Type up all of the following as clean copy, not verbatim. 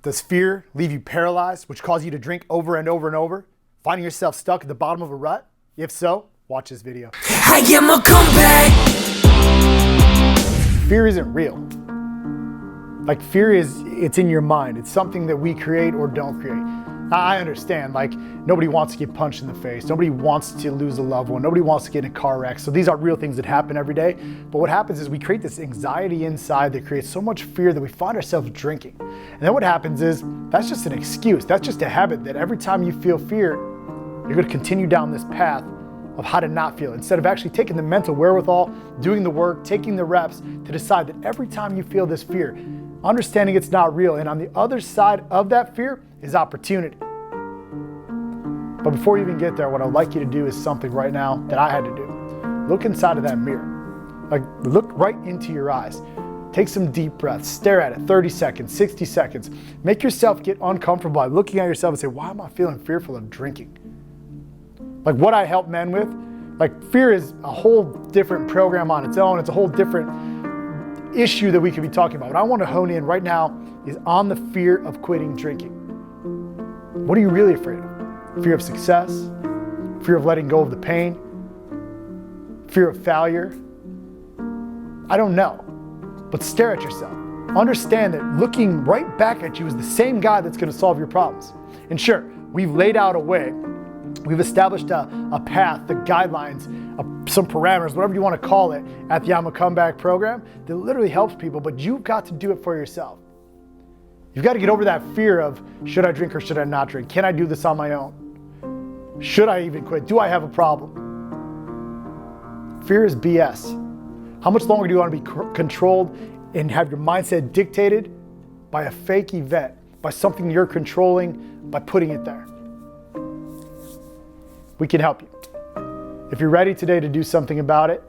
Does fear leave you paralyzed, which causes you to drink over and over and over, finding yourself stuck at the bottom of a rut? If so, watch this video. I get my comeback. Fear isn't real. Like, fear it's in your mind. It's something that we create or don't create. I understand, like, nobody wants to get punched in the face. Nobody wants to lose a loved one. Nobody wants to get in a car wreck. So these are real things that happen every day. But what happens is we create this anxiety inside that creates so much fear that we find ourselves drinking. And then what happens is that's just an excuse. That's just a habit that every time you feel fear, you're going to continue down this path of how to not feel, instead of actually taking the mental wherewithal, doing the work, taking the reps to decide that every time you feel this fear, understanding it's not real, and on the other side of that fear is opportunity. But before you even get there, what I'd like you to do is something right now that I had to do. Look inside of that mirror. Like, look right into your eyes. Take some deep breaths, stare at it, 30 seconds, 60 seconds. Make yourself get uncomfortable by looking at yourself and say, why am I feeling fearful of drinking? Like, what I help men with, like, fear is a whole different program on its own. It's a whole different issue that we could be talking about. What I want to hone in right now is on the fear of quitting drinking. What are you really afraid of? Fear of success? Fear of letting go of the pain? Fear of failure? I don't know. But stare at yourself. Understand that looking right back at you is the same guy that's going to solve your problems. And sure, we've laid out a way. We've established a path, the guidelines, some parameters, whatever you want to call it, at the I'm a Comeback program that literally helps people, but you've got to do it for yourself. You've got to get over that fear of, should I drink or should I not drink? Can I do this on my own? Should I even quit? Do I have a problem? Fear is BS. How much longer do you want to be controlled and have your mindset dictated by a fake event, by something you're controlling, by putting it there? We can help you. If you're ready today to do something about it,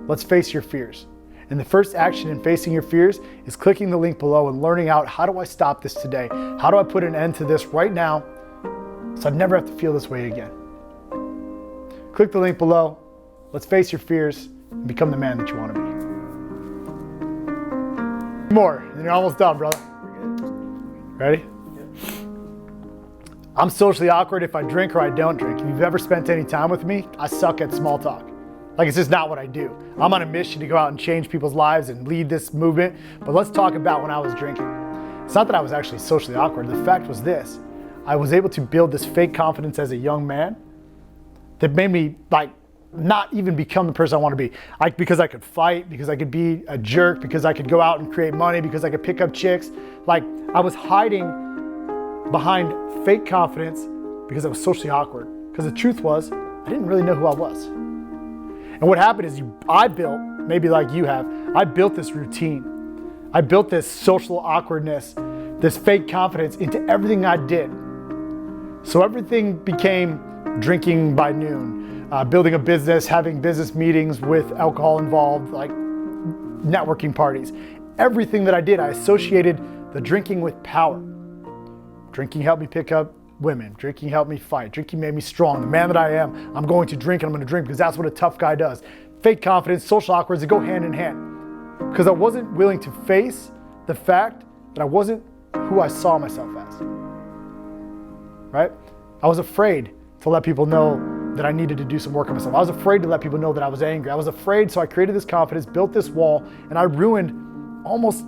let's face your fears. And the first action in facing your fears is clicking the link below and learning out, how do I stop this today? How do I put an end to this right now so I never have to feel this way again? Click the link below. Let's face your fears and become the man that you want to be. More, and you're almost done, brother. Ready? I'm socially awkward if I drink or I don't drink. If you've ever spent any time with me, I suck at small talk. Like, it's just not what I do. I'm on a mission to go out and change people's lives and lead this movement. But let's talk about when I was drinking. It's not that I was actually socially awkward. The fact was this: I was able to build this fake confidence as a young man that made me, like, not even become the person I want to be. Because I could fight, because I could be a jerk, because I could go out and create money, because I could pick up chicks. Like, I was hiding behind fake confidence because I was socially awkward. Because the truth was, I didn't really know who I was. And what happened is I built, maybe like you have, I built this routine. I built this social awkwardness, this fake confidence into everything I did. So everything became drinking by noon, building a business, having business meetings with alcohol involved, like networking parties. Everything that I did, I associated the drinking with power. Drinking helped me pick up women. Drinking helped me fight. Drinking made me strong. The man that I am, I'm going to drink, and I'm going to drink because that's what a tough guy does. Fake confidence, social awkwardness, they go hand in hand. Because I wasn't willing to face the fact that I wasn't who I saw myself as. Right? I was afraid to let people know that I needed to do some work on myself. I was afraid to let people know that I was angry. I was afraid, so I created this confidence, built this wall, and I ruined almost,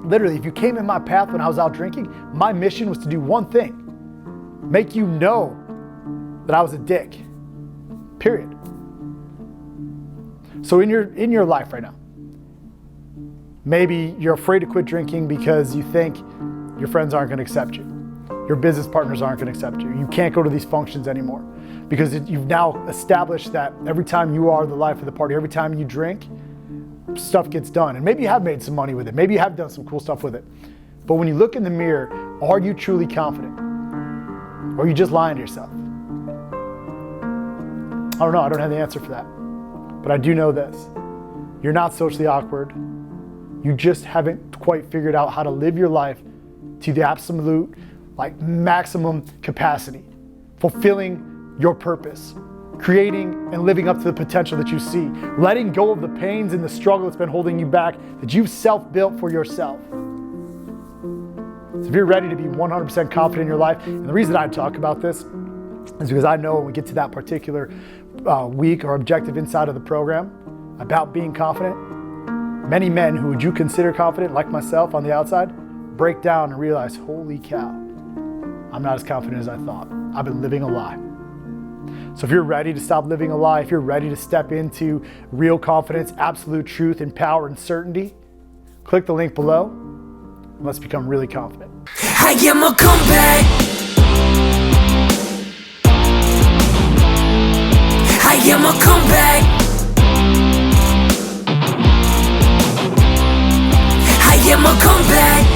literally, if you came in my path when I was out drinking, my mission was to do one thing: make you know that I was a dick. Period. So in your life right now, maybe you're afraid to quit drinking because you think your friends aren't going to accept you. Your business partners aren't going to accept you. You can't go to these functions anymore because you've now established that every time you are the life of the party, every time you drink, stuff gets done. And maybe you have made some money with it. Maybe you have done some cool stuff with it. But when you look in the mirror, are you truly confident? Or are you just lying to yourself? I don't know. I don't have the answer for that. But I do know this: you're not socially awkward. You just haven't quite figured out how to live your life to the absolute, like, maximum capacity, fulfilling your purpose, creating and living up to the potential that you see, letting go of the pains and the struggle that's been holding you back, that you've self-built for yourself. So if you're ready to be 100% confident in your life, and the reason I talk about this is because I know when we get to that particular week or objective inside of the program about being confident, many men who would you consider confident, like myself on the outside, break down and realize, holy cow, I'm not as confident as I thought. I've been living a lie. So if you're ready to stop living a lie, if you're ready to step into real confidence, absolute truth, and power and certainty, click the link below and let's become really confident. I am a comeback. I am a comeback. I am a comeback.